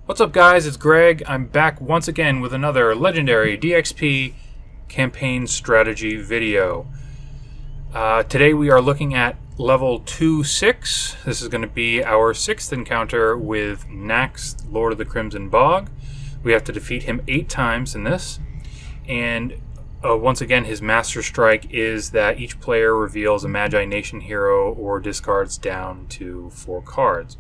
What's up, guys? It's Greg. I'm back once again with another Legendary DXP campaign strategy video. Today we are looking at level 2-6. This is going to be our 6th encounter with Nax the Lord of the Crimson Bog. We have to defeat him 8 times in this. And once again, his Master Strike is that each player reveals a Magi Nation hero or discards down to 4 cards.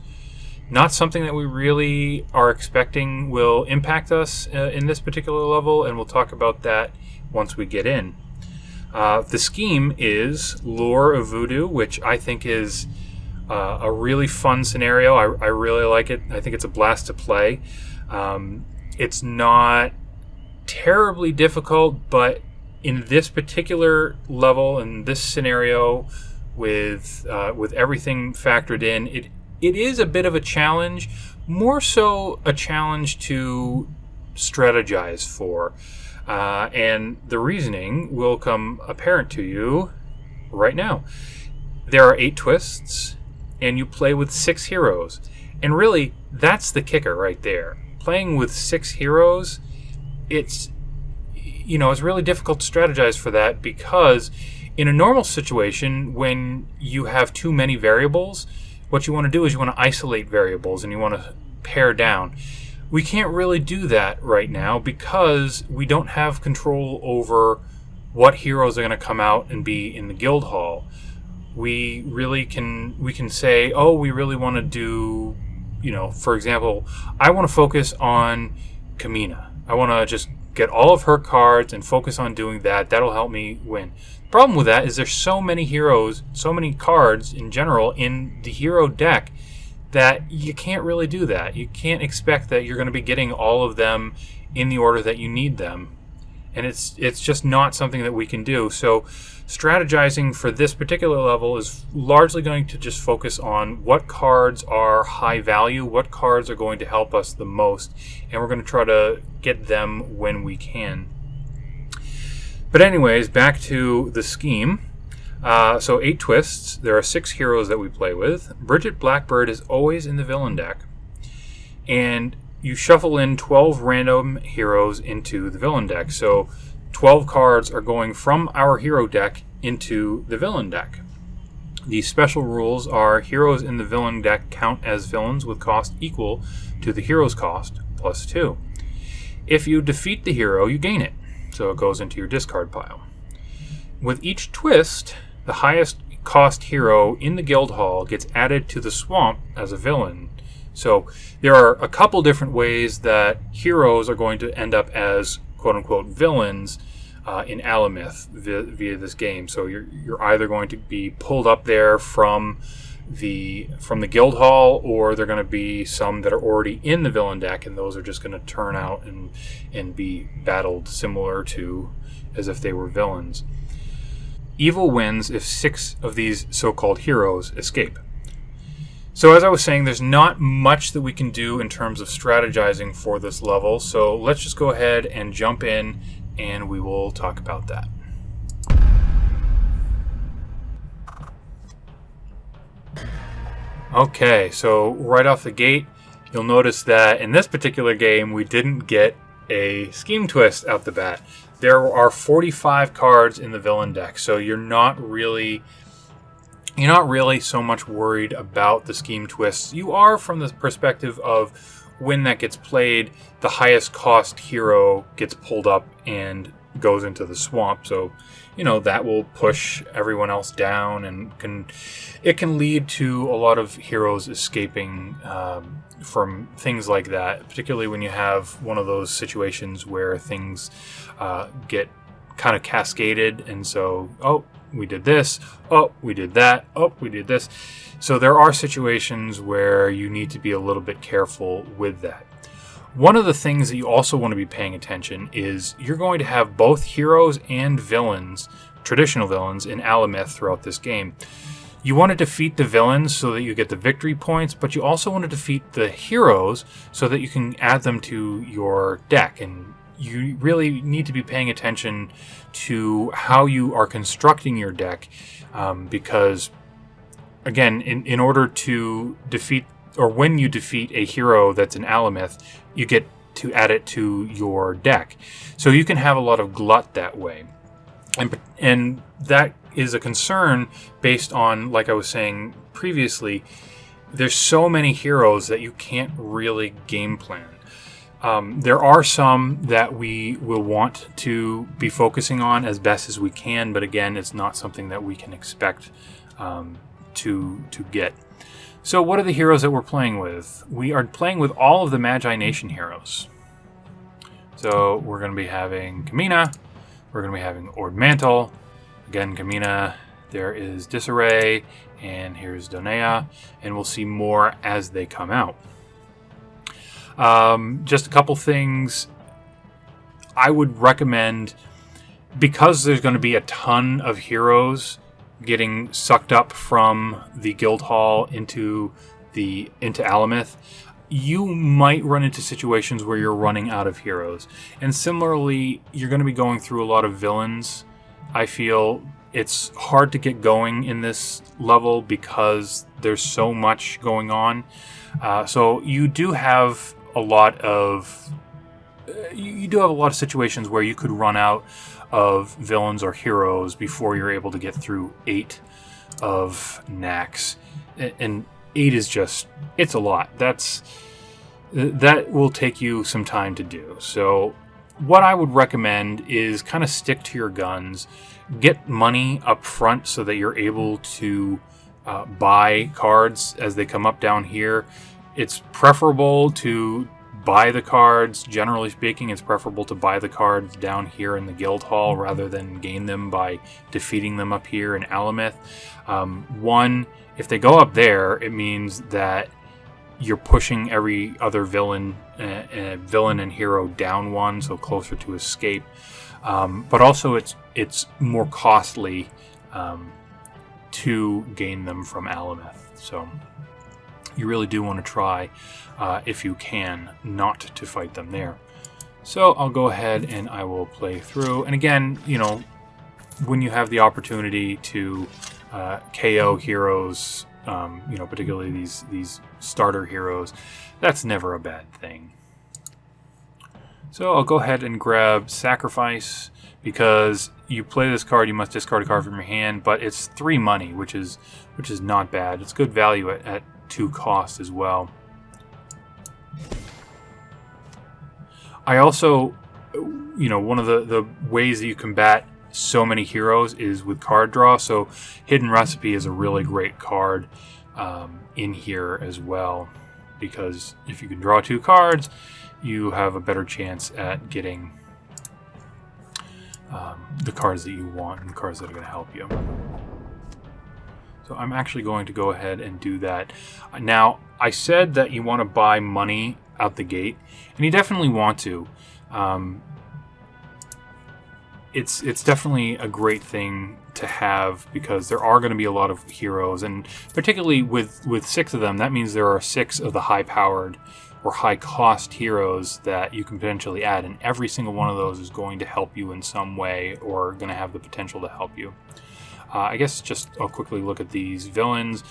Not something that we really are expecting will impact us in this particular level, and we'll talk about that once we get in. The scheme is Lure of Voodoo, which I think is a really fun scenario. I really like it. I think it's a blast to play. It's not terribly difficult, but in this particular level, in this scenario, with everything factored in, it is a bit of a challenge, more so a challenge to strategize for. And the reasoning will come apparent to you right now. There are 8 twists, and you play with 6 heroes. And really, that's the kicker right there. Playing with 6 heroes, it's really difficult to strategize for that, because in a normal situation, when you have too many variables, what you want to do is you want to isolate variables and you want to pare down. We can't really do that right now because we don't have control over what heroes are going to come out and be in the guild hall. We can say, oh, we really want to do, for example, I want to focus on Kamina. I want to just get all of her cards and focus on doing that. That'll help me win. Problem with that is there's so many heroes, so many cards in general in the hero deck that you can't really do that. You can't expect that you're going to be getting all of them in the order that you need them. And it's just not something that we can do. So strategizing for this particular level is largely going to just focus on what cards are high value, what cards are going to help us the most, and we're going to try to get them when we can. But anyways, back to the scheme. So 8 twists. There are 6 heroes that we play with. Bridget Blackbird is always in the villain deck. And you shuffle in 12 random heroes into the villain deck. So 12 cards are going from our hero deck into the villain deck. The special rules are heroes in the villain deck count as villains with cost equal to the hero's cost plus 2. If you defeat the hero, you gain it. So it goes into your discard pile. With each twist, the highest cost hero in the guild hall gets added to the swamp as a villain. So there are a couple different ways that heroes are going to end up as quote-unquote villains in Alamith via this game. So you're either going to be pulled up there from the guild hall, or they're going to be some that are already in the villain deck, and those are just going to turn out and be battled similar to as if they were villains. Evil wins if 6 of these so-called heroes escape. So as I was saying, there's not much that we can do in terms of strategizing for this level, so let's just go ahead and jump in and we will talk about that. Okay, so right off the gate, you'll notice that in this particular game, we didn't get a scheme twist out the bat. There are 45 cards in the villain deck, so you're not really so much worried about the scheme twists. You are from the perspective of when that gets played, the highest cost hero gets pulled up and goes into the swamp. So, that will push everyone else down, and it can lead to a lot of heroes escaping from things like that, particularly when you have one of those situations where things get kind of cascaded, and so, oh, we did this, oh, we did that, oh, we did this. So there are situations where you need to be a little bit careful with that. One of the things that you also want to be paying attention is you're going to have both heroes and villains, traditional villains, in Alamith throughout this game. You want to defeat the villains so that you get the victory points, but you also want to defeat the heroes so that you can add them to your deck. And you really need to be paying attention to how you are constructing your deck, because, again, in order to defeat or when you defeat a hero that's an Alamith, you get to add it to your deck. So you can have a lot of glut that way. And that is a concern based on, like I was saying previously, there's so many heroes that you can't really game plan. There are some that we will want to be focusing on as best as we can, but again, it's not something that we can expect to get. So what are the heroes that we're playing with? We are playing with all of the Magi Nation heroes. So we're going to be having Kamina, we're going to be having Ord Mantle, again Kamina, there is Disarray, and here's Donea, and we'll see more as they come out. Just a couple things I would recommend, because there's going to be a ton of heroes getting sucked up from the guild hall into Alamith, you might run into situations where you're running out of heroes. And similarly, you're going to be going through a lot of villains. I feel it's hard to get going in this level because there's so much going on. So you do have a lot of situations where you could run out of villains or heroes before you're able to get through 8 of Nax. And 8 is just, it's a lot. That will take you some time to do. So what I would recommend is kind of stick to your guns, get money up front so that you're able to buy cards as they come up down here. It's preferable to buy the cards. Generally speaking, it's preferable to buy the cards down here in the guild hall rather than gain them by defeating them up here in Alamith. One, if they go up there, it means that you're pushing every other villain and hero down one, so closer to escape. But also, it's more costly to gain them from Alamith. So you really do want to try, if you can, not to fight them there. So I'll go ahead and I will play through. And again, you know, when you have the opportunity to KO heroes, you know, particularly these starter heroes, that's never a bad thing. So I'll go ahead and grab Sacrifice, because you play this card, you must discard a card from your hand, but it's 3 money, which is not bad. It's good value at 2 cost as well. I also, you know, one of the ways that you combat so many heroes is with card draw. So Hidden Recipe is a really great card in here as well, because if you can draw 2 cards, you have a better chance at getting the cards that you want and the cards that are going to help you. So I'm actually going to go ahead and do that. Now, I said that you want to buy money out the gate, and you definitely want to. It's definitely a great thing to have, because there are going to be a lot of heroes, and particularly with 6 of them, that means there are 6 of the high-powered or high-cost heroes that you can potentially add, and every single one of those is going to help you in some way, or going to have the potential to help you. I guess just I'll quickly look at these villains.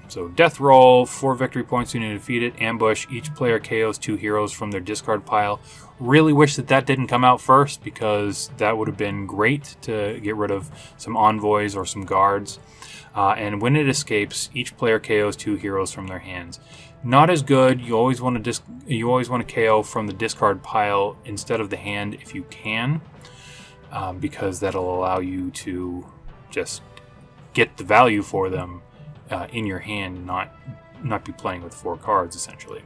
So Death Roll, 4 victory points when you defeat it. Ambush, each player KOs 2 heroes from their discard pile. Really wish that didn't come out first, because that would have been great to get rid of some envoys or some guards. And when it escapes, each player KOs 2 heroes from their hands. Not as good. You always want to KO from the discard pile instead of the hand if you can, because that'll allow you to just get the value for them in your hand, not be playing with 4 cards essentially.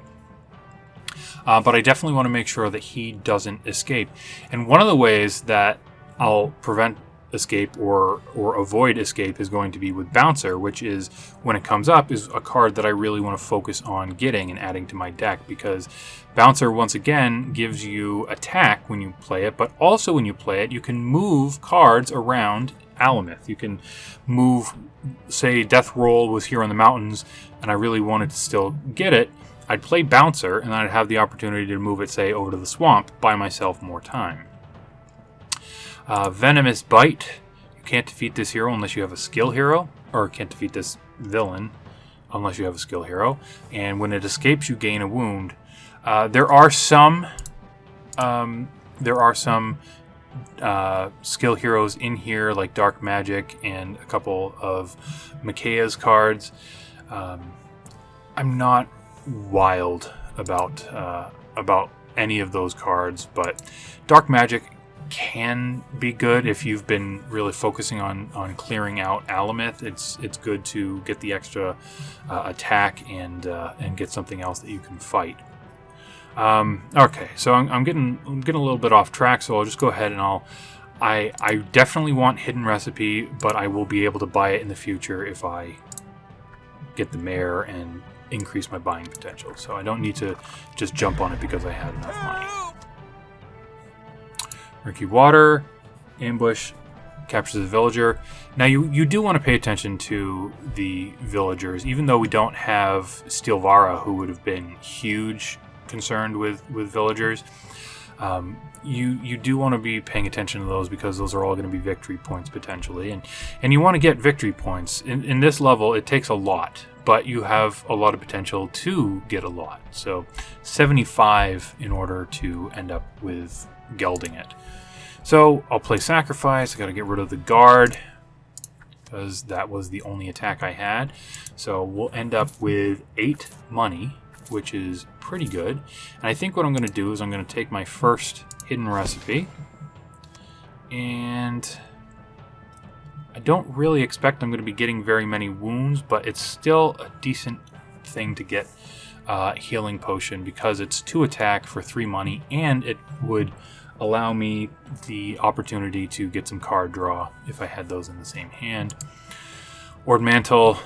But I definitely want to make sure that he doesn't escape. And one of the ways that I'll prevent escape or avoid escape is going to be with Bouncer, which is, when it comes up, is a card that I really want to focus on getting and adding to my deck, because Bouncer, once again, gives you attack when you play it, but also when you play it, you can move cards around Alamith. You can move, say Death Roll was here on the mountains, and I really wanted to still get it. I'd play Bouncer, and I'd have the opportunity to move it, say, over to the swamp, buy myself more time. Venomous Bite. You can't defeat this hero unless you have a skill hero, or can't defeat this villain unless you have a skill hero. And when it escapes, you gain a wound. There are some skill heroes in here, like Dark Magic and a couple of Mikaea's cards. I'm not wild about any of those cards, but Dark Magic can be good if you've been really focusing on clearing out Alamith. It's good to get the extra attack and get something else that you can fight. Okay, so I'm getting a little bit off track, so I'll just go ahead and I definitely want Hidden Recipe, but I will be able to buy it in the future if I get the mare and increase my buying potential. So I don't need to just jump on it because I had enough money. Murky Water, Ambush, captures the villager. Now you do want to pay attention to the villagers, even though we don't have Steelvara, who would have been huge concerned with villagers. You do want to be paying attention to those because those are all going to be victory points potentially, and you want to get victory points. In this level, it takes a lot, but you have a lot of potential to get a lot. So 75 in order to end up with gelding it. So I'll play Sacrifice. I got to get rid of the guard because that was the only attack I had. So we'll end up with 8 money, which is pretty good. And I think what I'm going to do is I'm going to take my first Hidden Recipe, and I don't really expect I'm going to be getting very many wounds, but it's still a decent thing to get Healing Potion because it's 2 attack for 3 money, and it would allow me the opportunity to get some card draw if I had those in the same hand. Ord Mantle,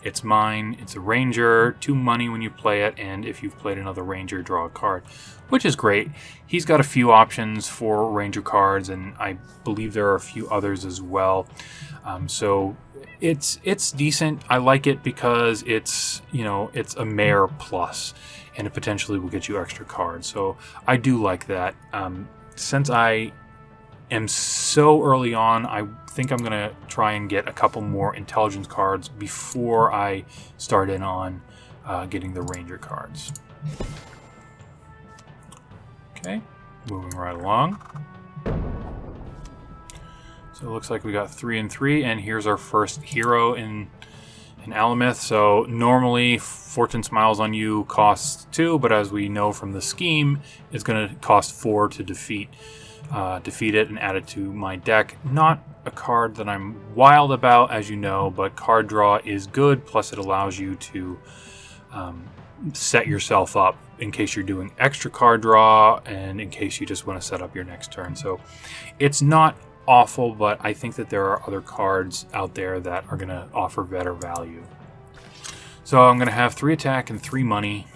it's mine. It's a ranger, 2 money when you play it, and if you've played another ranger, draw a card, which is great. He's got a few options for ranger cards, and I believe there are a few others as well. So it's decent. I like it because it's a mare plus, and it potentially will get you extra cards. So I do like that. Since I am so early on, I think I'm going to try and get a couple more intelligence cards before I start in on getting the ranger cards. Okay, moving right along. So it looks like we got 3 and 3, and here's our first hero in Alamith. So normally Fortune Smiles on You costs 2, but as we know from the scheme, it's going to cost 4 to defeat it and add it to my deck. Not a card that I'm wild about, as you know, but card draw is good, plus it allows you to set yourself up in case you're doing extra card draw and in case you just want to set up your next turn. So it's not awful, but I think that there are other cards out there that are going to offer better value. So I'm going to have 3 attack and 3 money.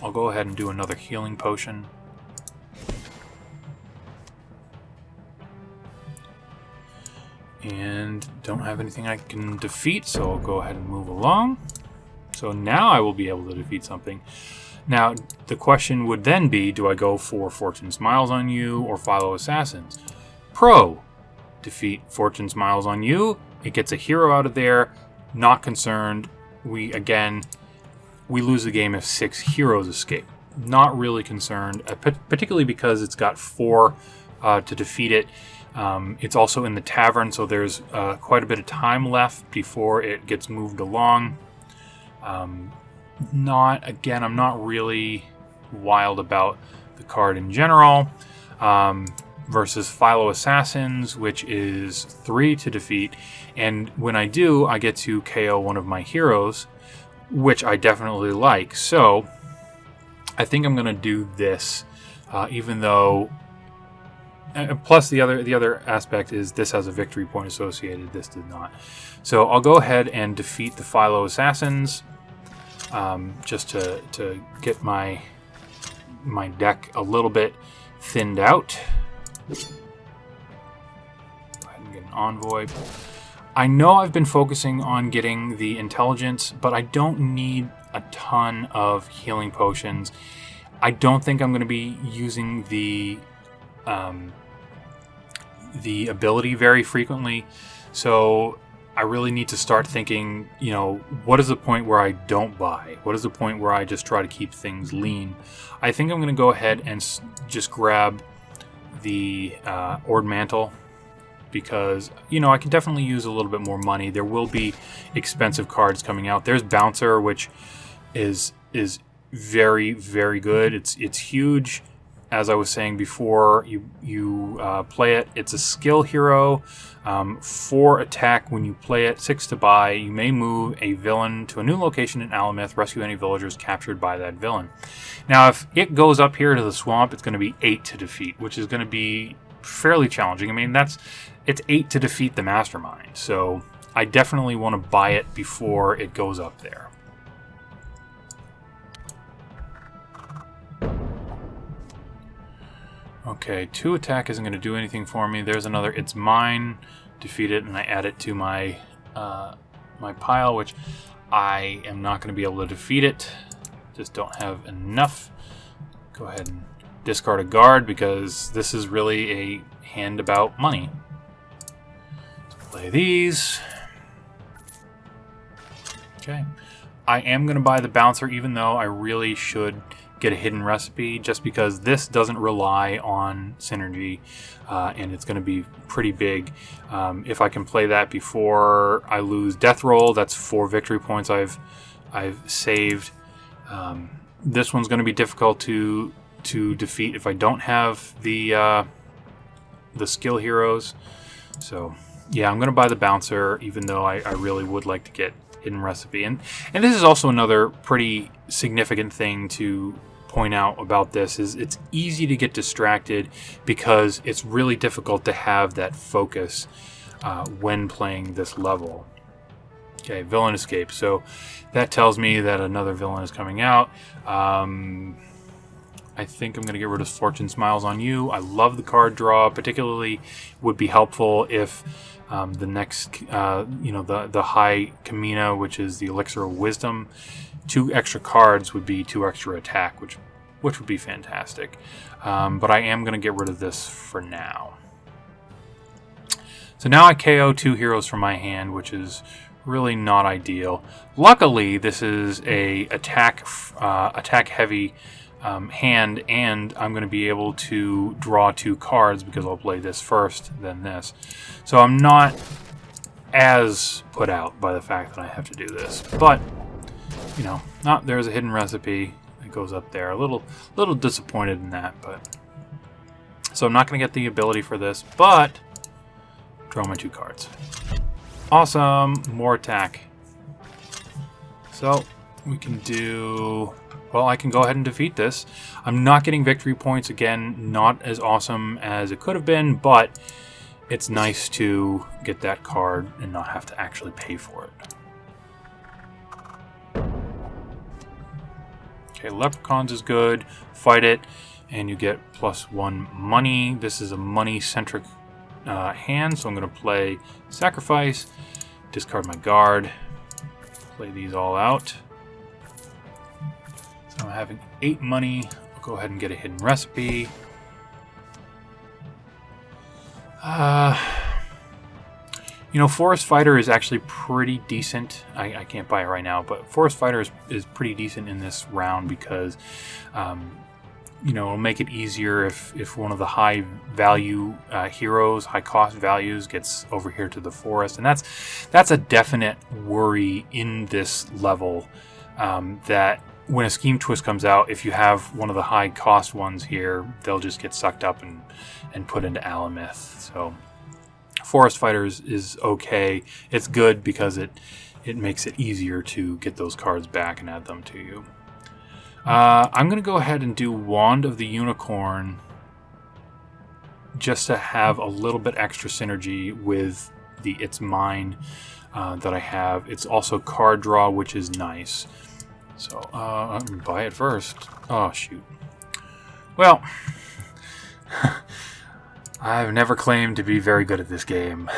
I'll go ahead and do another Healing Potion. And don't have anything I can defeat, so I'll go ahead and move along. So now I will be able to defeat something. Now, the question would then be, do I go for Fortune Smiles on You or Philo Assassins? Pro, defeat Fortune Smiles on You. It gets a hero out of there. Not concerned. We lose the game if 6 heroes escape. Not really concerned, particularly because it's got 4 to defeat it. It's also in the tavern, so there's quite a bit of time left before it gets moved along. I'm not really wild about the card in general. Versus Philo Assassins, which is 3 to defeat, and when I do, I get to KO one of my heroes, which I definitely like. So I think I'm going to do this, even though. Plus, the other aspect is this has a victory point associated. This did not. So I'll go ahead and defeat the Philo Assassins, just to get my deck a little bit thinned out. Go ahead and get an Envoy. I know I've been focusing on getting the intelligence, but I don't need a ton of healing potions. I don't think I'm going to be using the ability very frequently. So I really need to start thinking, you know, what is the point where I don't buy? What is the point where I just try to keep things lean? I think I'm going to go ahead and just grab the Ord Mantle, because, you know, I can definitely use a little bit more money. There will be expensive cards coming out. There's Bouncer, which is very, very good. It's huge. As I was saying before, you play it. It's a skill hero. 4 attack when you play it, 6 to buy. You may move a villain to a new location in Alamith, rescue any villagers captured by that villain. Now, if it goes up here to the swamp, it's going to be 8 to defeat, which is going to be fairly challenging. I mean, it's 8 to defeat the Mastermind, so I definitely want to buy it before it goes up there. Okay, 2 attack isn't going to do anything for me. There's another It's Mine. Defeat it, and I add it to my my pile, which I am not going to be able to defeat it. Just don't have enough. Go ahead and discard a guard, because this is really a hand about money. Let's play these. Okay. I am going to buy the Bouncer, even though I really should get a hidden recipe, just because this doesn't rely on synergy, and it's going to be pretty big. If I can play that before I lose Death Roll, that's 4 victory points I've saved. This one's going to be difficult to defeat if I don't have the skill heroes. So yeah, I'm going to buy the Bouncer, even though I really would like to get hidden recipe. And this is also another pretty significant thing to point out about this, is it's easy to get distracted, because it's really difficult to have that focus when playing this level. Okay, villain escape. So that tells me that another villain is coming out. I think I'm going to get rid of Fortune Smiles on you. I love the card draw. Particularly would be helpful if the next, the High Kamina, which is the Elixir of Wisdom, 2 extra cards would be 2 extra attack, which would be fantastic. But I am going to get rid of this for now. So now I KO 2 heroes from my hand, which is really not ideal. Luckily, this is a attack heavy hand, and I'm going to be able to draw 2 cards, because I'll play this first, then this. So I'm not as put out by the fact that I have to do this. But, you know, there's a hidden recipe that goes up there. A little disappointed in that, but so I'm not going to get the ability for this, but draw my 2 cards. Awesome, more attack. So we can do. Well, I can go ahead and defeat this. I'm not getting victory points again. Not as awesome as it could have been, but it's nice to get that card and not have to actually pay for it. Okay, Leprechauns is good. Fight it, and you get +1 money. This is a money-centric hand, so I'm going to play Sacrifice, discard my guard, play these all out. So I'm having 8 money. I'll go ahead and get a hidden recipe. Forest Fighter is actually pretty decent. I can't buy it right now, but Forest Fighter is pretty decent in this round, because it'll make it easier if one of the high value heroes, high cost values, gets over here to the forest. And that's a definite worry in this level, that when a Scheme Twist comes out, if you have one of the high cost ones here, they'll just get sucked up and put into Alamith. So Forest Fighters is okay. It's good because it makes it easier to get those cards back and add them to you. I'm going to go ahead and do Wand of the Unicorn, just to have a little bit extra synergy with the It's Mine that I have. It's also card draw, which is nice. So I'm going to buy it first. Oh, shoot. Well, I've never claimed to be very good at this game.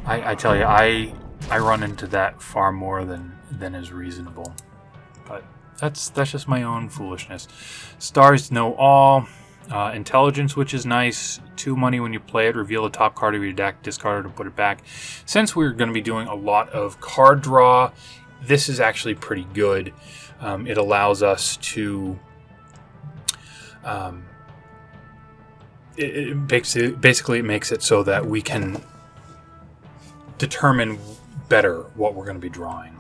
I tell you, I run into that far more than is reasonable. But that's just my own foolishness. Stars Know All. Intelligence, which is nice. 2 money when you play it. Reveal the top card of your deck, discard it, and put it back. Since we're going to be doing a lot of card draw, this is actually pretty good. It allows us to... basically it makes it so that we can determine better what we're going to be drawing.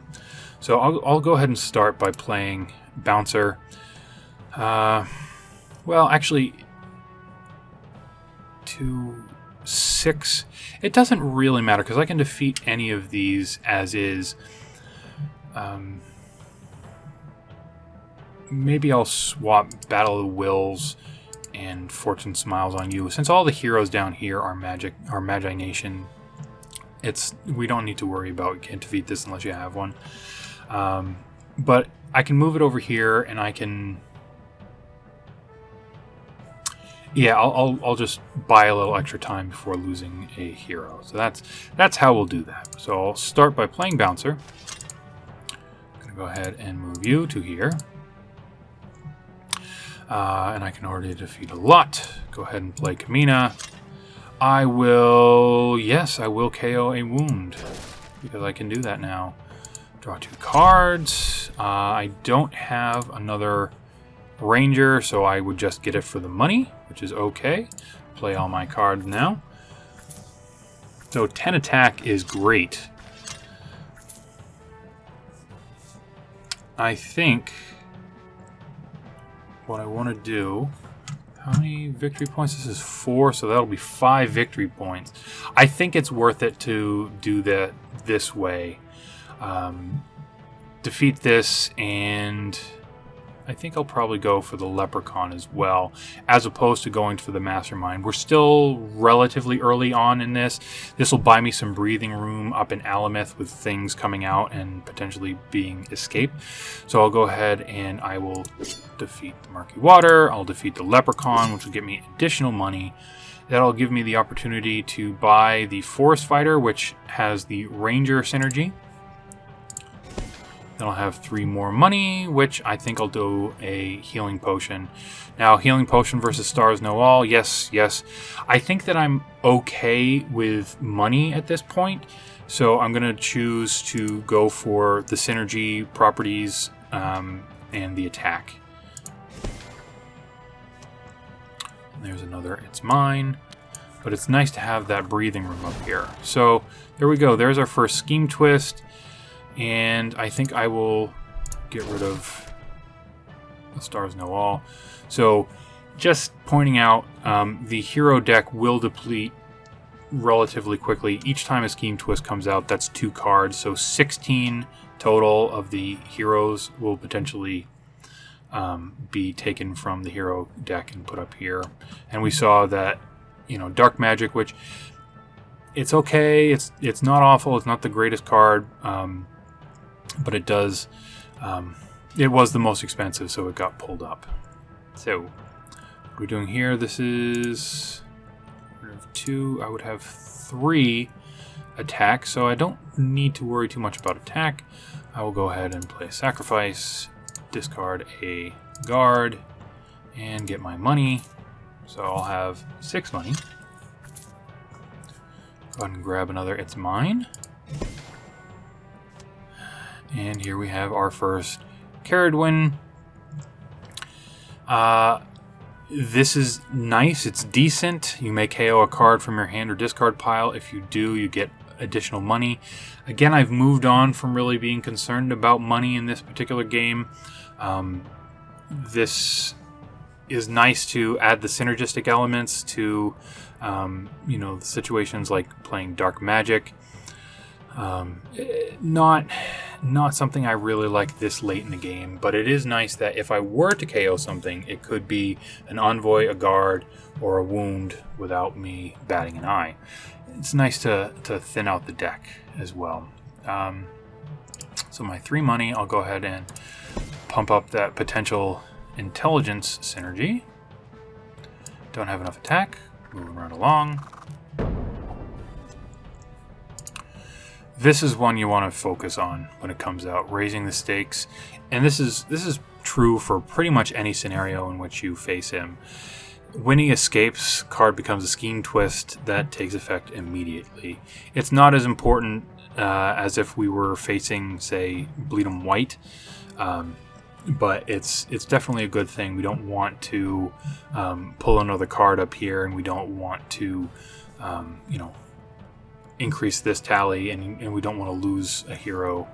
So I'll go ahead and start by playing Bouncer. Well, actually, 2, 6. It doesn't really matter because I can defeat any of these as is. Maybe I'll swap Battle of the Wills and Fortune Smiles on you. Since all the heroes down here are Magi Nation, we don't need to worry about, you can't defeat this unless you have one. But I can move it over here, and I can... Yeah, I'll just buy a little extra time before losing a hero. So that's how we'll do that. So I'll start by playing Bouncer. I'm going to go ahead and move you to here. And I can already defeat a lot. Go ahead and play Kamina. I will KO a wound, because I can do that now. Draw 2 cards. I don't have another Ranger, so I would just get it for the money, which is okay. Play all my cards now. So 10 attack is great. I think what I want to do... How many victory points? This is 4, so that'll be 5 victory points. I think it's worth it to do that this way. Defeat this, and I think I'll probably go for the Leprechaun as well, as opposed to going for the Mastermind. We're still relatively early on in this. This will buy me some breathing room up in Alameth with things coming out and potentially being escaped. So I'll go ahead and I will defeat the Murky Water. I'll defeat the Leprechaun, which will give me additional money. That'll give me the opportunity to buy the Forest Fighter, which has the Ranger synergy. Then I'll have 3 more money, which I think I'll do a Healing Potion. Now, Healing Potion versus Stars Know All, yes. I think that I'm okay with money at this point, so I'm going to choose to go for the synergy properties and the attack. And there's another It's Mine, but it's nice to have that breathing room up here. So there we go. There's our first Scheme Twist. And I think I will get rid of the Stars Know All. So, just pointing out, the hero deck will deplete relatively quickly. Each time a Scheme Twist comes out, that's 2 cards. So 16 total of the heroes will potentially be taken from the hero deck and put up here. And we saw that, Dark Magic, which it's okay. It's not awful. It's not the greatest card. But it does, it was the most expensive, so it got pulled up. So, what we're doing here, this is 2, I would have 3 attack, so I don't need to worry too much about attack. I will go ahead and play Sacrifice, discard a guard, and get my money. So I'll have 6 money. Go ahead and grab another It's Mine. And here we have our first Caradwyn. This is nice. It's decent. You may KO a card from your hand or discard pile. If you do, you get additional money. Again, I've moved on from really being concerned about money in this particular game. This is nice to add the synergistic elements to, the situations like playing Dark Magic. Not something I really like this late in the game, but it is nice that if I were to KO something, it could be an Envoy, a Guard, or a Wound without me batting an eye. It's nice to thin out the deck as well. So my 3 money, I'll go ahead and pump up that potential Intelligence synergy. Don't have enough attack. Moving right along. This is one you want to focus on when it comes out, raising the stakes. And this is true for pretty much any scenario in which you face him. when he escapes, card becomes a scheme twist that takes effect immediately. It's not as important as if we were facing, say, Bleed 'em White, but it's definitely a good thing. We don't want to pull another card up here, and we don't want to, increase this tally, and we don't want to lose a hero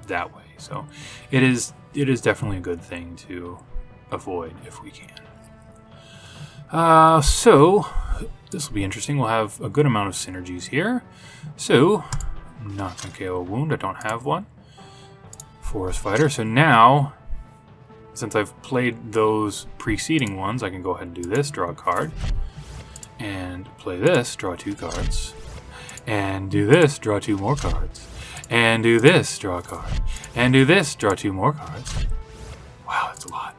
that way. So it is definitely a good thing to avoid if we can. So this will be interesting. We'll have a good amount of synergies here. So not gonna KO a wound. I don't have one. Forest Fighter. So now, since I've played those preceding ones, I can go ahead and do this, draw a card, and play this, draw 2 cards, and do this, draw 2 more cards, and do this, draw a card, and do this, draw 2 more cards. Wow, that's a lot.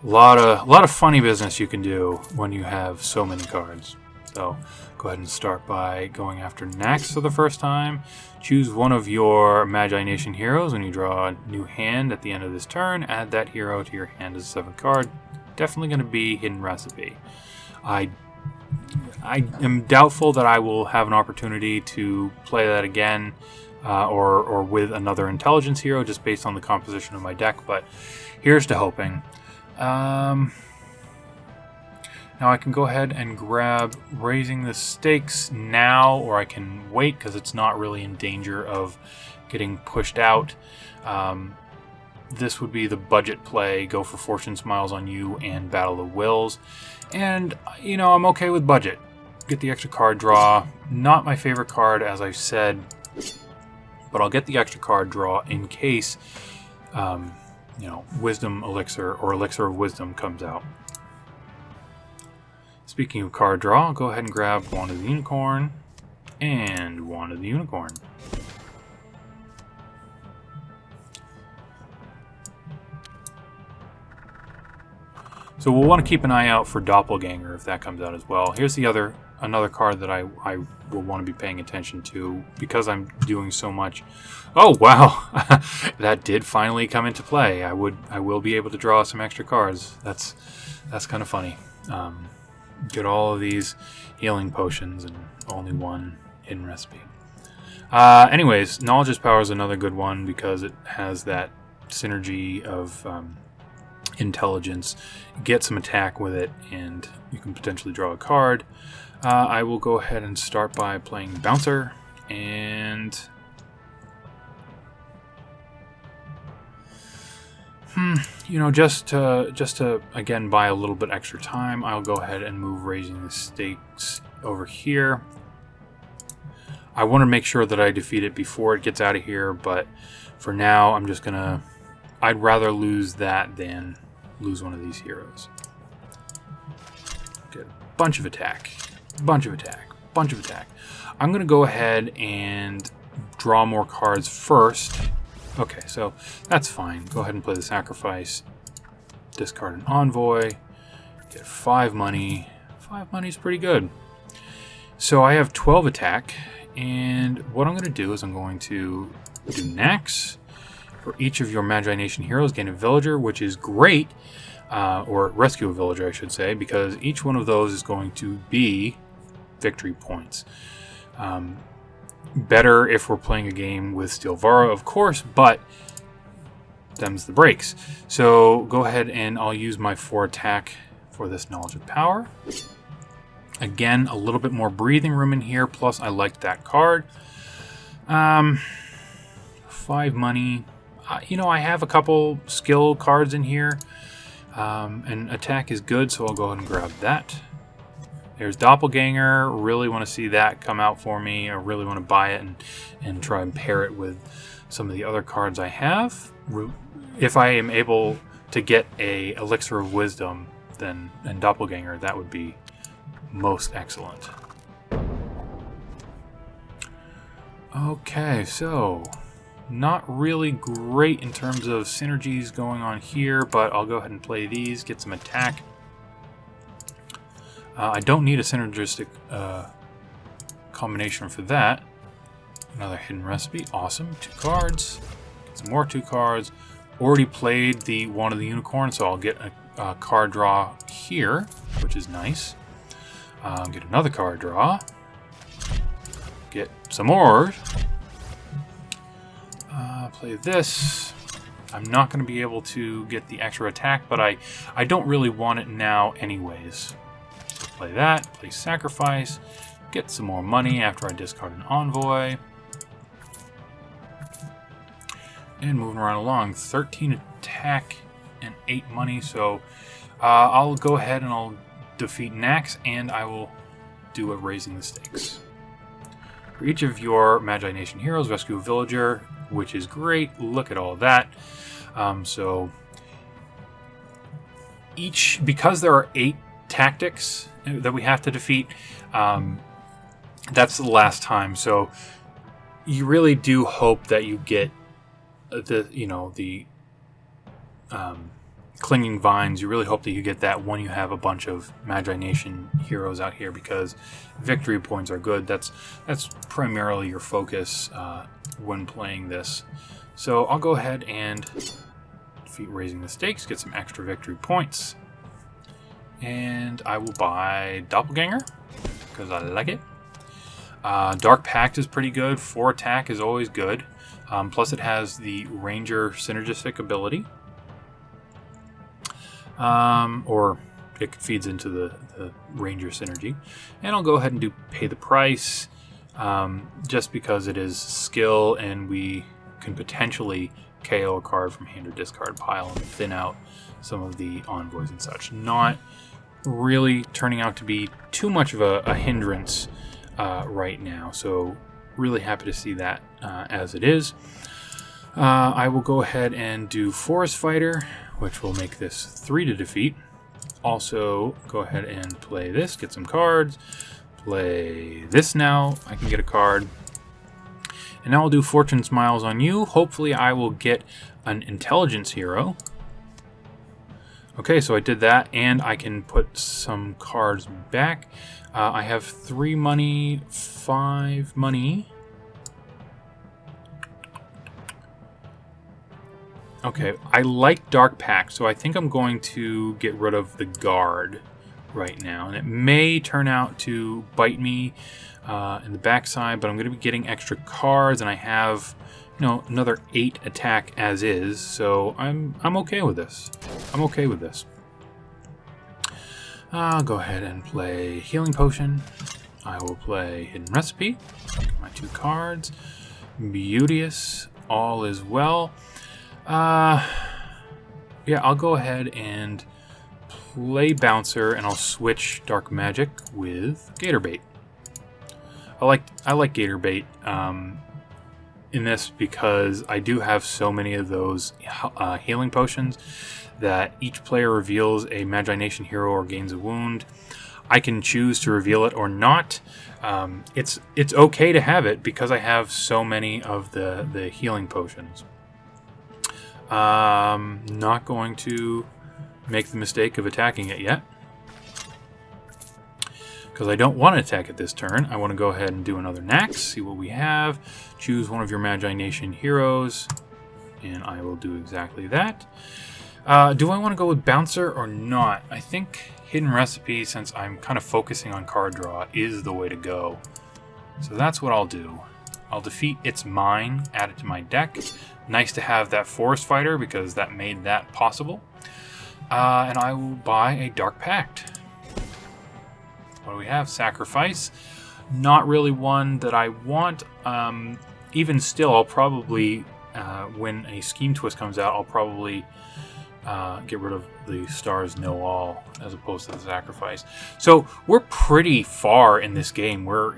A lot of funny business you can do when you have so many cards. So go ahead and start by going after Nax for the first time. Choose one of your Magi Nation heroes. When you draw a new hand at the end of this turn, add that hero to your hand as a 7th card. Definitely going to be Hidden Recipe. I am doubtful that I will have an opportunity to play that again or with another intelligence hero just based on the composition of my deck, but here's to hoping. Now I can go ahead and grab Raising the Stakes now, or I can wait because it's not really in danger of getting pushed out. This would be the budget play, go for Fortune Smiles on you and Battle of Wills. And, I'm okay with budget. Get the extra card draw. Not my favorite card, as I've said, but I'll get the extra card draw in case, Wisdom Elixir or Elixir of Wisdom comes out. Speaking of card draw, I'll go ahead and grab Wand of the Unicorn and Wand of the Unicorn. So we'll want to keep an eye out for Doppelganger if that comes out as well. Here's another card that I will want to be paying attention to because I'm doing so much. Oh wow, that did finally come into play. I will be able to draw some extra cards. That's kind of funny. Get all of these healing potions and only one Hidden Recipe. Anyways, Knowledge is Power is another good one because it has that synergy of intelligence. Get some attack with it, and you can potentially draw a card. I will go ahead and start by playing Bouncer, and just to again buy a little bit extra time, I'll go ahead and move Raising the Stakes over here. I want to make sure that I defeat it before it gets out of here, but for now I'm just gonna, I'd rather lose that than lose one of these heroes. Get a bunch of attack, bunch of attack, bunch of attack. I'm gonna go ahead and draw more cards first. Okay, so that's fine. Go ahead and play the Sacrifice. Discard an Envoy. Get 5 money. 5 money is pretty good. So I have 12 attack, and what I'm going to do is I'm going to do Nax. For each of your Magi Nation heroes, gain a villager, which is great, or rescue a villager, I should say, because each one of those is going to be victory points. Better if we're playing a game with Stilvara, of course, but them's the breaks. So go ahead and I'll use my 4 attack for this Knowledge of Power. Again, a little bit more breathing room in here, plus I liked that card. 5 money. I have a couple skill cards in here, and attack is good, so I'll go ahead and grab that. There's Doppelganger. Really want to see that come out for me. I really want to buy it and try and pair it with some of the other cards I have. If I am able to get a Elixir of Wisdom and Doppelganger, that would be most excellent. Okay, so not really great in terms of synergies going on here, but I'll go ahead and play these, get some attack. I don't need a synergistic combination for that. Another Hidden Recipe, awesome. 2 cards, get some more 2 cards, already played one of the unicorns, so I'll get a card draw here, which is nice. Get another card draw. Get some more. Play this. I'm not going to be able to get the extra attack, but I don't really want it now anyways. So play that. Play Sacrifice. Get some more money after I discard an Envoy. And moving right along. 13 attack and 8 money, so I'll go ahead and I'll defeat Nax, and I will do a Raising the Stakes. For each of your Magi Nation heroes, rescue a villager, which is great. Look at all that. So because there are 8 tactics that we have to defeat, that's the last time. So you really do hope that you get the Clinging Vines. You really hope that you get that when you have a bunch of Magi Nation heroes out here, because victory points are good. That's primarily your focus when playing this. So I'll go ahead and defeat Raising the Stakes, get some extra victory points, and I will buy Doppelganger because I like it. Dark Pact is pretty good. 4 attack is always good. Plus it has the Ranger synergistic ability. Or it feeds into the Ranger synergy. And I'll go ahead and do Pay the Price, just because it is skill and we can potentially KO a card from hand or discard pile and thin out some of the envoys and such. Not really turning out to be too much of a hindrance right now, so really happy to see that as it is. I will go ahead and do Forest Fighter, which will make this 3 to defeat. Also, go ahead and play this, get some cards. Play this now, I can get a card. And now I'll do Fortune Smiles on you. Hopefully I will get an Intelligence hero. Okay, so I did that, and I can put some cards back. I have 3 money, 5 money. Okay, I like Dark Pact, so I think I'm going to get rid of the Guard right now. And it may turn out to bite me in the backside, but I'm going to be getting extra cards, and I have, another 8 attack as is, so I'm okay with this. I'm okay with this. I'll go ahead and play Healing Potion. I will play Hidden Recipe. My 2 cards. Beauteous. All is well. Yeah, I'll go ahead and play Bouncer, and I'll switch Dark Magic with Gator Bait. I like Gator Bait in this because I do have so many of those healing potions that each player reveals a Magi Nation hero or gains a wound. I can choose to reveal it or not. It's okay to have it because I have so many of the healing potions. Not going to make the mistake of attacking it yet, because I don't want to attack it this turn. I want to go ahead and do another Nax, see what we have. Choose one of your Magi Nation heroes, and I will do exactly that. Do I want to go with Bouncer or not? I think Hidden Recipe, since I'm kind of focusing on card draw, is the way to go. So that's what I'll do. I'll defeat It's Mine, add it to my deck. Nice to have that Forest Fighter because that made that possible. And I will buy a Dark Pact. What do we have? Sacrifice. Not really one that I want. Even still, I'll probably, when a Scheme Twist comes out, I'll probably get rid of the Stars Know All as opposed to the Sacrifice. So we're pretty far in this game. We're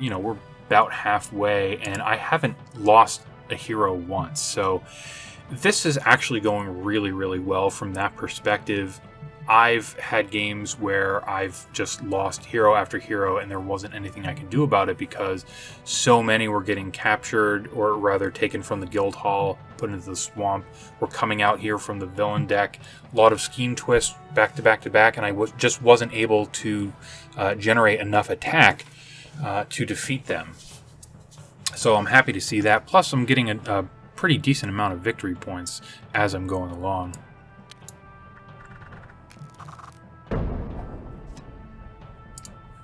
about halfway, and I haven't lost a hero once. So this is actually going really, really well from that perspective. I've had games where I've just lost hero after hero and there wasn't anything I could do about it because so many were getting captured, or rather taken from the guild hall, put into the swamp, were coming out here from the villain deck. A lot of Scheme Twists back to back to back, and I just wasn't able to generate enough attack to defeat them. So I'm happy to see that. Plus I'm getting a pretty decent amount of victory points as I'm going along.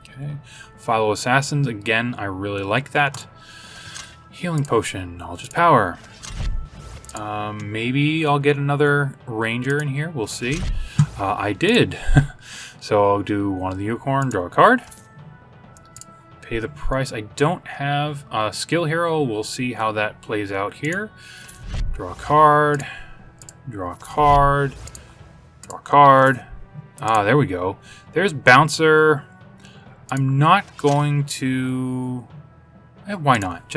Okay, follow assassins. Again, I really like that. Healing potion, knowledge is power. Maybe I'll get another ranger in here. We'll see. I did. So I'll do one of the unicorn, draw a card. Pay the price. I don't have a skill hero. We'll see how that plays out here. Draw a card. Draw a card. Draw a card. Ah, there we go. There's Bouncer. I'm not going to... why not?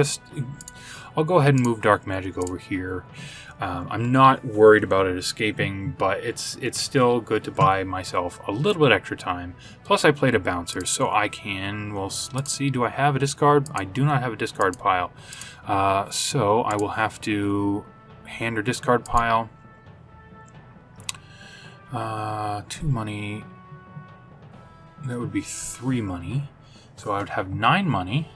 I'll go ahead and move Dark Magic over here. I'm not worried about it escaping, but it's still good to buy myself a little bit extra time. Plus, I played a Bouncer, so I can... Well, let's see. Do I have a discard? I do not have a discard pile. So I will have to hand or discard pile. 2 money. That would be 3 money. So I would have 9 money.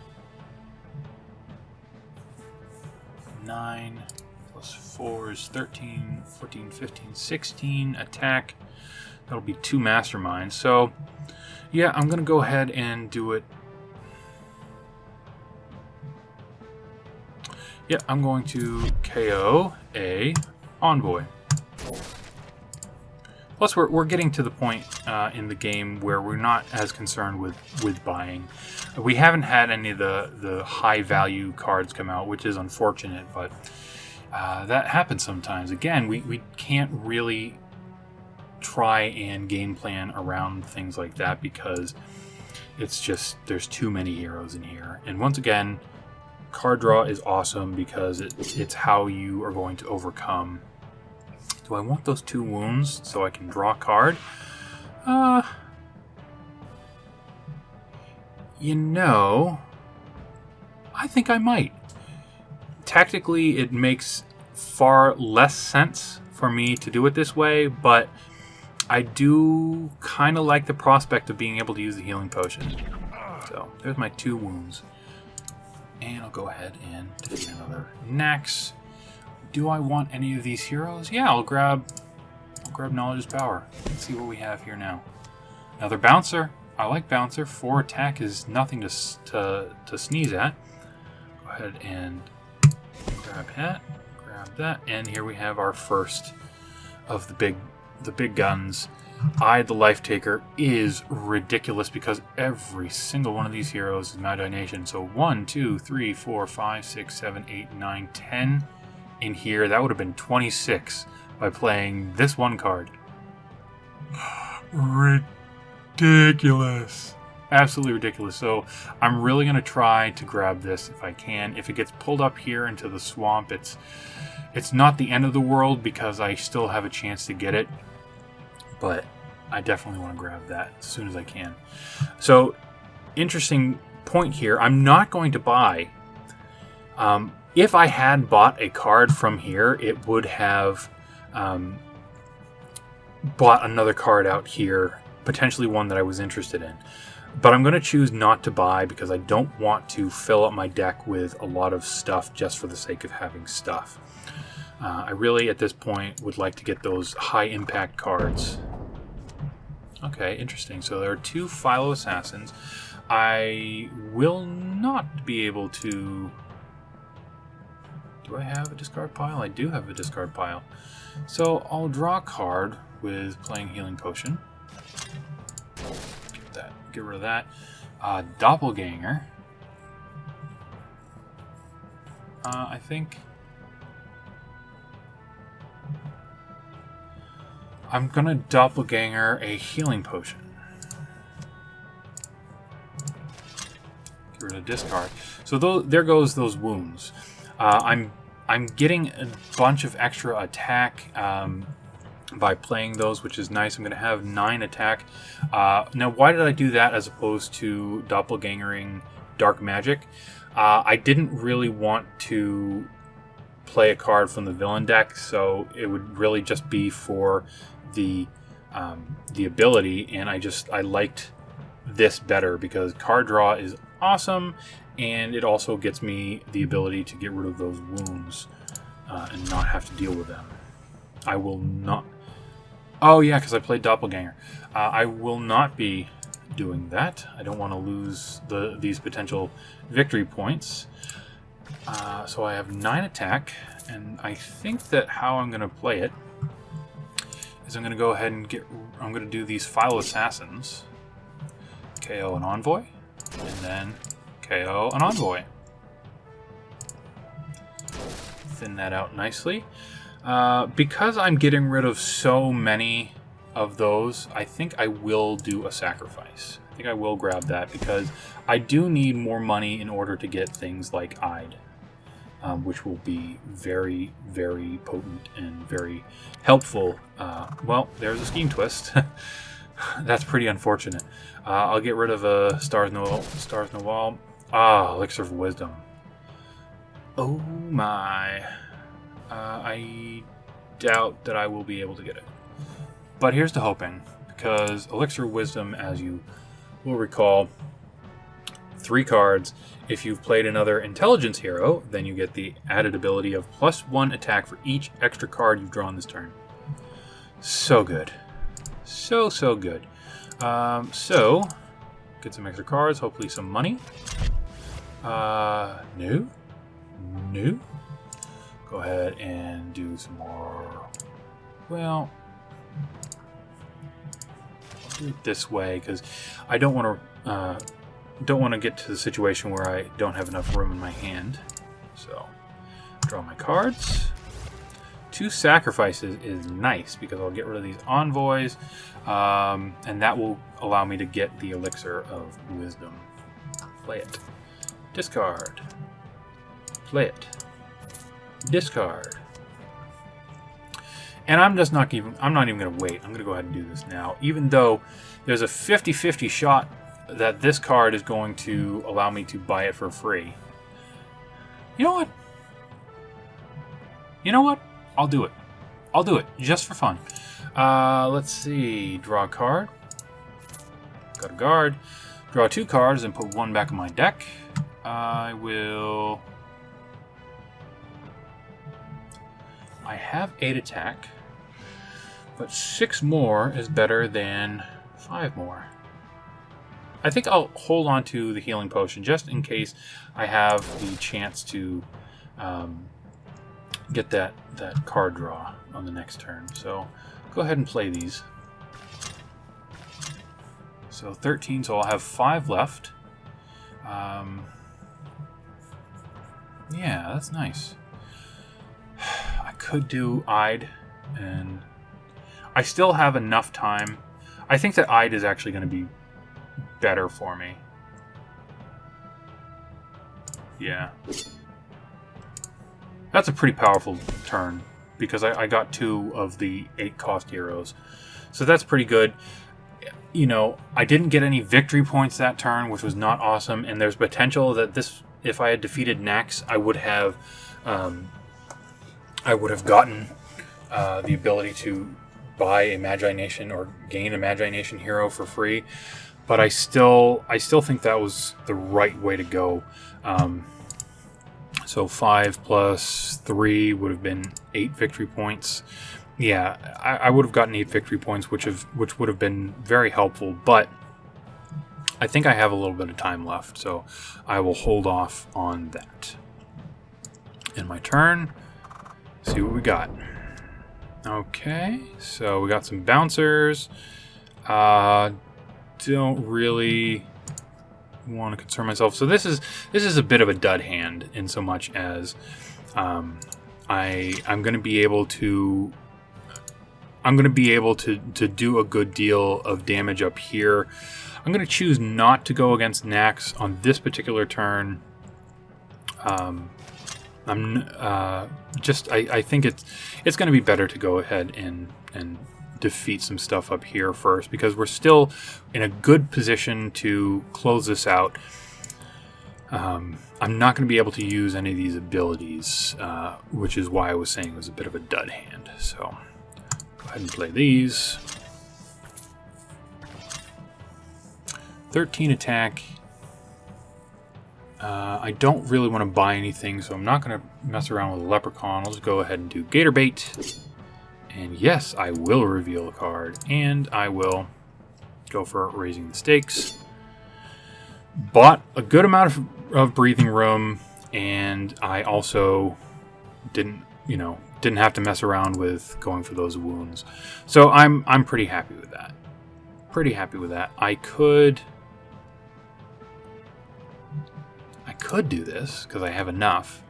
9 plus 4 is 13, 14, 15, 16 attack. That'll be 2 masterminds. So, yeah, I'm going to go ahead and do it. Yeah, I'm going to KO a Envoy. Plus, we're getting to the point in the game where we're not as concerned with buying. We haven't had any of the high-value cards come out, which is unfortunate, but that happens sometimes. Again, we can't really try and game plan around things like that because it's just, there's too many heroes in here. And once again, card draw is awesome because it's how you are going to overcome. Do I want those 2 wounds so I can draw a card? You know, I think I might. Tactically, it makes far less sense for me to do it this way, but I do kind of like the prospect of being able to use the healing potion. So, there's my 2 wounds. And I'll go ahead and defeat another Nax. Do I want any of these heroes? Yeah, I'll grab Knowledge is Power. Let's see what we have here now. Another Bouncer. I like Bouncer. 4 attack is nothing to sneeze at. Go ahead and grab that. Grab that. And here we have our first of the big guns. The Life Taker is ridiculous because every single one of these heroes is Magi Nation. So 1, 2, 3, 4, 5, 6, 7, 8, 9, 10 in here. That would have been 26 by playing this one card. Ridiculous. Absolutely ridiculous. So I'm really going to try to grab this if I can. If it gets pulled up here into the swamp, it's not the end of the world because I still have a chance to get it. But I definitely want to grab that as soon as I can. So, interesting point here. I'm not going to buy. If I had bought a card from here, it would have bought another card out here, potentially one that I was interested in. But I'm going to choose not to buy because I don't want to fill up my deck with a lot of stuff just for the sake of having stuff. I really, at this point, would like to get those high-impact cards. Okay, interesting. So there are 2 Philo Assassins. I will not be able to... Do I have a discard pile? I do have a discard pile. So I'll draw a card with playing Healing Potion. Get rid of that. Doppelganger. I think... I'm gonna Doppelganger a Healing Potion. Get rid of discard. So there goes those wounds. I'm getting a bunch of extra attack by playing those, which is nice. I'm gonna have 9 attack. Now, why did I do that as opposed to Doppelgangering Dark Magic? I didn't really want to play a card from the villain deck, so it would really just be for the ability, and I liked this better because card draw is awesome, and it also gets me the ability to get rid of those wounds. and not have to deal with them. I will not... Oh yeah, because I played Doppelganger. I will not be doing that. I don't want to lose these potential victory points. So I have 9 attack, and I think that how I'm going to play it is I'm going to go ahead and I'm going to do these Philo Assassins. KO an Envoy, and then KO an Envoy. Thin that out nicely. Because I'm getting rid of so many of those, I think I will do a sacrifice. I think I will grab that because I do need more money in order to get things like Ide, which will be very, very potent and very helpful. Well, there's a scheme twist. That's pretty unfortunate. I'll get rid of Stars Noel. Elixir of Wisdom. Oh my. I doubt that I will be able to get it. But here's to hoping, because Elixir of Wisdom, as you will recall, 3 cards. If you've played another intelligence hero, then you get the added ability of +1 attack for each extra card you've drawn this turn. So good. So good. So, get some extra cards, hopefully some money. No. Go ahead and do some more. Well, I'll do it this way because I don't want to get to the situation where I don't have enough room in my hand. So, draw my cards. 2 sacrifices is nice because I'll get rid of these envoys, and that will allow me to get the Elixir of Wisdom. Play it. Discard. Play it. Discard. And I'm not even going to wait. I'm going to go ahead and do this now. Even though there's a 50-50 shot that this card is going to allow me to buy it for free. You know what? I'll do it. Just for fun. Let's see. Draw a card. Got a guard. Draw 2 cards and put 1 back in my deck. I have 8 attack, but 6 more is better than 5 more. I think I'll hold on to the healing potion just in case I have the chance to get that card draw on the next turn. So go ahead and play these. So 13, so I'll have 5 left. Yeah, that's nice. I could do Ide, and I still have enough time. I think that Ide is actually going to be better for me. Yeah. That's a pretty powerful turn, because I got 2 of the 8 cost heroes. So that's pretty good. You know, I didn't get any victory points that turn, which was not awesome, and there's potential that this, if I had defeated Nax, I would have gotten the ability to buy a Magi Nation or gain a Magi Nation hero for free, but I still think that was the right way to go. So 5 plus 3 would have been 8 victory points. Yeah, I would have gotten 8 victory points, which would have been very helpful, but I think I have a little bit of time left, so I will hold off on that. In my turn, see what we got. Okay, so we got some bouncers. Don't really want to concern myself. So this is a bit of a dud hand in so much as I'm going to be able to do a good deal of damage up here. I'm going to choose not to go against Nax on this particular turn. I think it's going to be better to go ahead and defeat some stuff up here first, because we're still in a good position to close this out. I'm not going to be able to use any of these abilities, which is why I was saying it was a bit of a dud hand. So go ahead and play these. 13 attack. I don't really want to buy anything, so I'm not going to mess around with a Leprechaun. I'll just go ahead and do Gator Bait. And yes, I will reveal a card. And I will go for Raising the Stakes. Bought a good amount of breathing room, and I also didn't have to mess around with going for those wounds. So I'm pretty happy with that. Pretty happy with that. I could do this because I have enough.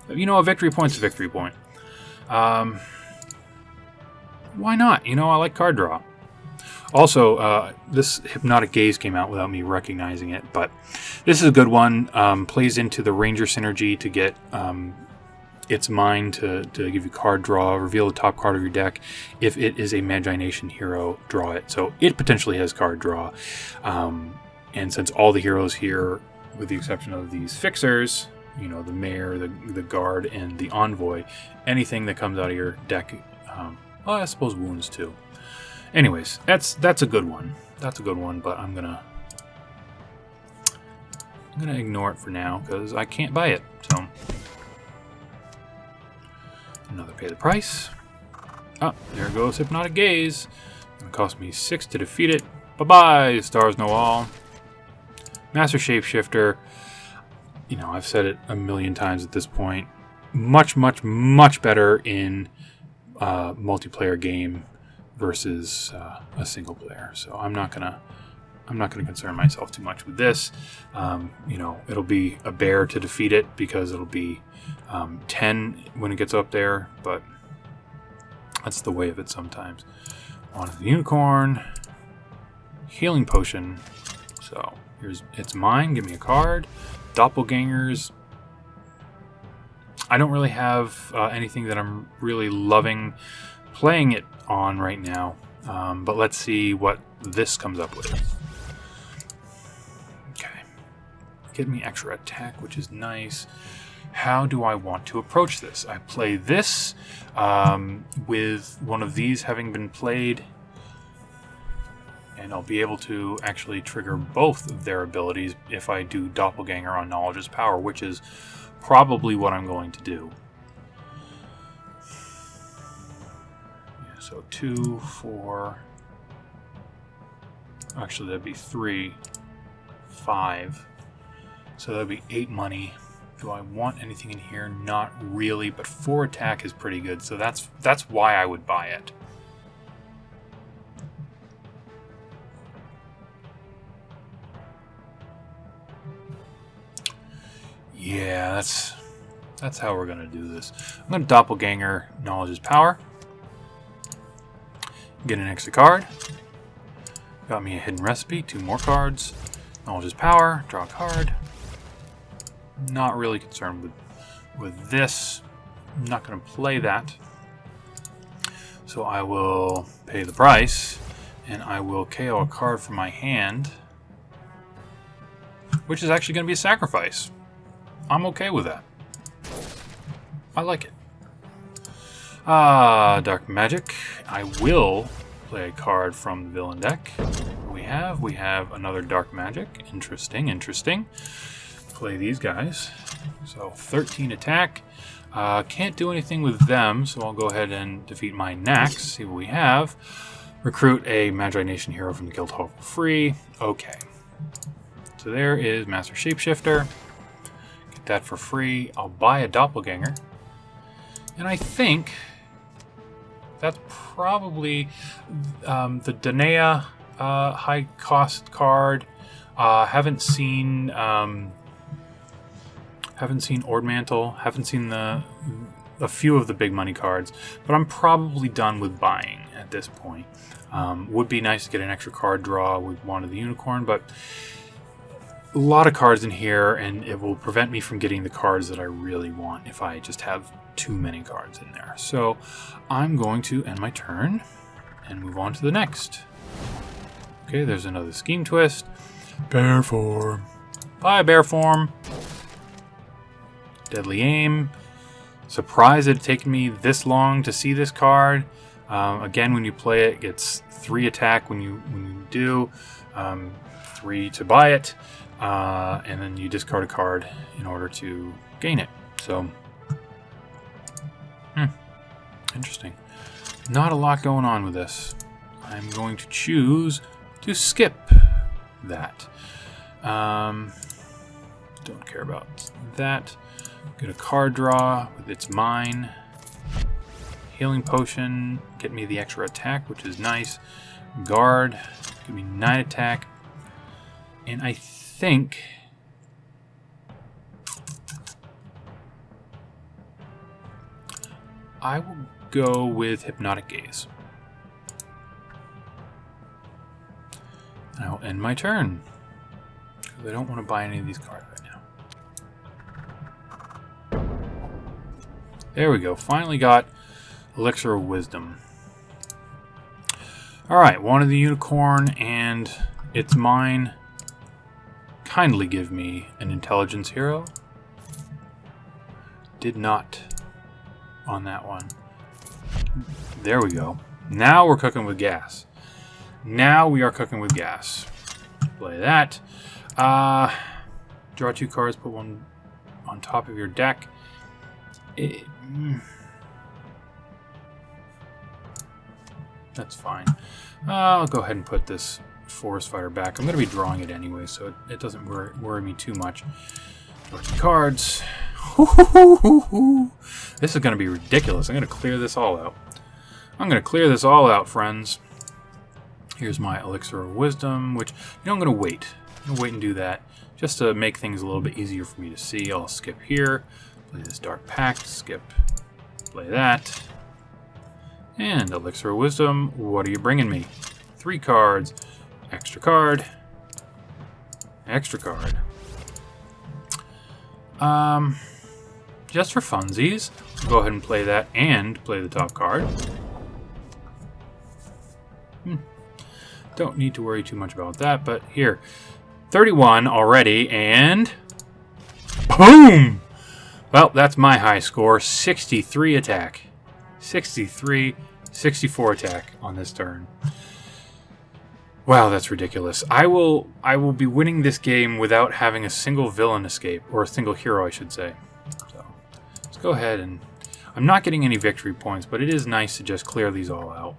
A victory point's a victory point. Why not? I like card draw. Also, this Hypnotic Gaze came out without me recognizing it, but this is a good one. Plays into the Ranger synergy to get its Mind to give you card draw, reveal the top card of your deck. If it is a Magi Nation hero, draw it. So it potentially has card draw. And since all the heroes here, with the exception of these fixers, the Mayor, the Guard, and the Envoy, anything that comes out of your deck, well, I suppose wounds too. Anyways, that's a good one. That's a good one, but I'm gonna ignore it for now because I can't buy it. So another pay the price. Oh, there goes Hypnotic Gaze. It's gonna cost me 6 to defeat it. Bye bye, Stars Know All. Master Shapeshifter. I've said it a million times at this point. Much, much, much better in a multiplayer game versus a single player. So I'm not gonna concern myself too much with this. It'll be a bear to defeat it because it'll be 10 when it gets up there, but that's the way of it sometimes. On to the Unicorn. Healing Potion. So it's mine. Give me a card. Doppelgangers. I don't really have anything that I'm really loving playing it on right now, but let's see what this comes up with. Okay, get me extra attack, which is nice. How do I want to approach this? I play this with one of these having been played, and I'll be able to actually trigger both of their abilities if I do Doppelganger on Knowledge's Power, which is probably what I'm going to do. Yeah, so 2, 4... Actually, that'd be 3, 5. So that'd be 8 money. Do I want anything in here? Not really, but 4 attack is pretty good, so that's why I would buy it. Yeah, that's how we're gonna do this. I'm gonna Doppelganger Knowledge's Power. Get an extra card. Got me a Hidden Recipe, 2 more cards. Knowledge's Power, draw a card. Not really concerned with this. I'm not gonna play that. So I will pay the price, and I will KO a card from my hand, which is actually gonna be a sacrifice. I'm okay with that. I like it. Dark Magic. I will play a card from the villain deck. We have another Dark Magic. Interesting, interesting. Play these guys. So 13 attack. Can't do anything with them, so I'll go ahead and defeat my Nax. See what we have. Recruit a Magi Nation hero from the guild hall for free. Okay. So there is Master Shapeshifter. That for free. I'll buy a Doppelganger, and I think that's probably the Danae high cost card. Haven't seen Ordmantle. Haven't seen a few of the big money cards, but I'm probably done with buying at this point. Would be nice to get an extra card draw with one of the Unicorn, but a lot of cards in here, and it will prevent me from getting the cards that I really want if I just have too many cards in there. So I'm going to end my turn and move on to the next. Okay, there's another Scheme Twist. Bear form. Bye, bear form. Deadly Aim. Surprised it had taken me this long to see this card. Again, when you play it, it's 3 attack when you do, 3 to buy it. and then you discard a card in order to gain it. So, interesting. Not a lot going on with this. I'm going to choose to skip that. Don't care about that. Get a card draw with its mine. Healing potion, get me the extra attack, which is nice. Guard, give me 9 attack. And I think I will go with Hypnotic Gaze. And I'll end my turn, because I don't want to buy any of these cards right now. There we go. Finally got Elixir of Wisdom. Alright, wanted the unicorn, and it's mine. Kindly give me an intelligence hero. Did not on that one. There we go. Now we're cooking with gas. Now we are cooking with gas. Play that. Draw 2 cards, put one on top of your deck. That's fine. I'll go ahead and put this Forest Fighter back. I'm going to be drawing it anyway, so it doesn't worry me too much. Draw 2 cards. This is going to be ridiculous. I'm going to clear this all out. I'm going to clear this all out, friends. Here's my Elixir of Wisdom, which, I'm going to wait. I'm going to wait and do that, just to make things a little bit easier for me to see. I'll skip here. Play this Dark Pact. Skip. Play that. And Elixir of Wisdom, what are you bringing me? 3 cards. Extra card. Extra card. Just for funsies, go ahead and play that and play the top card. Don't need to worry too much about that, but here. 31 already, and boom! Well, that's my high score. 63 attack. 63, 64 attack on this turn. Wow, that's ridiculous. I will be winning this game without having a single villain escape, or a single hero, I should say. So, let's go ahead and... I'm not getting any victory points, but it is nice to just clear these all out.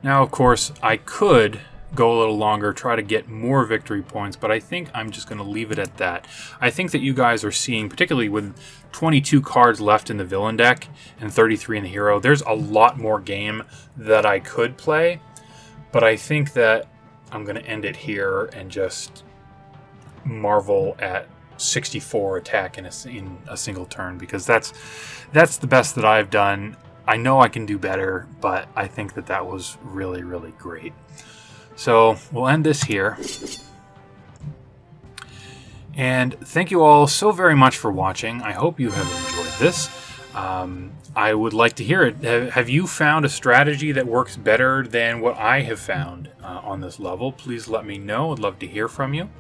Now, of course, I could go a little longer, try to get more victory points, but I think I'm just going to leave it at that. I think that you guys are seeing, particularly with 22 cards left in the villain deck and 33 in the hero, there's a lot more game that I could play, but I think that I'm going to end it here and just marvel at 64 attack in a single turn, because that's the best that I've done. I know I can do better, but I think that that was really, really great. So we'll end this here. And thank you all so very much for watching. I hope you have enjoyed this. I would like to hear it. Have you found a strategy that works better than what I have found on this level? Please let me know. I'd love to hear from you.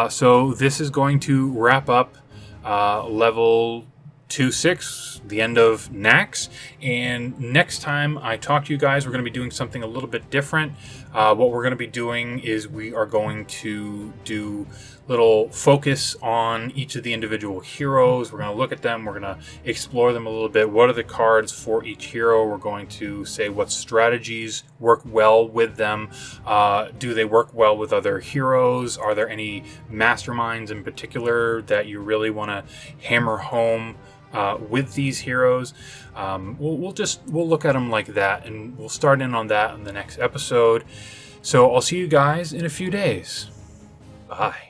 So this is going to wrap up level 2-6, the end of Nax, and next time I talk to you guys, we're going to be doing something a little bit different. What we're going to be doing is we are going to do little focus on each of the individual heroes. We're going to look at them, we're going to explore them a little bit. What are the cards for each hero? We're going to say what strategies work well with them. Do they work well with other heroes? Are there any masterminds in particular that you really want to hammer home with these heroes? We'll look at them like that, and we'll start in on that in the next episode. So I'll see you guys in a few days. Bye.